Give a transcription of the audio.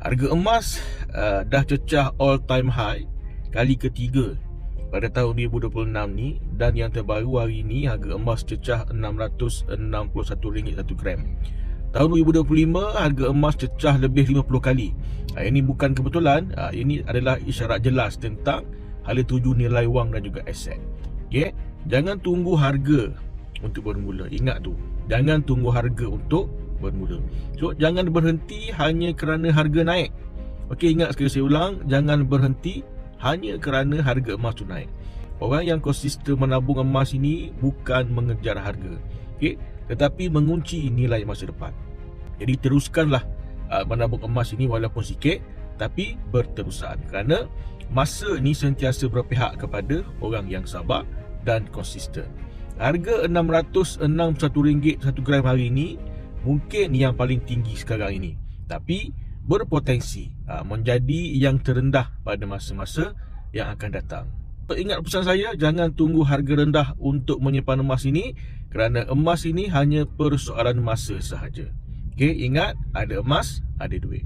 Harga emas dah cecah all time high kali ketiga pada tahun 2026 ni, dan yang terbaru hari ni harga emas cecah RM661 1 gram. Tahun 2025 harga emas cecah lebih 50 kali. Ini bukan kebetulan, ini adalah isyarat jelas tentang hala tuju nilai wang dan juga aset. Okey, jangan tunggu harga untuk bermula. Ingat tu, jangan tunggu harga untuk bermula. So, jangan berhenti hanya kerana harga naik. Okey, ingat sekali saya ulang, jangan berhenti hanya kerana harga emas tu naik. Orang yang konsisten menabung emas ini bukan mengejar harga, okey, tetapi mengunci nilai masa depan. Jadi teruskanlah menabung emas ini walaupun sikit, tapi berterusan, kerana masa ni sentiasa berpihak kepada orang yang sabar dan konsisten. Harga RM661 1 gram hari ini mungkin yang paling tinggi sekarang ini, tapi berpotensi menjadi yang terendah pada masa-masa yang akan datang. Ingat pesan saya, jangan tunggu harga rendah untuk menyimpan emas ini, kerana emas ini hanya persoalan masa sahaja. Okey, ingat, ada emas, ada duit.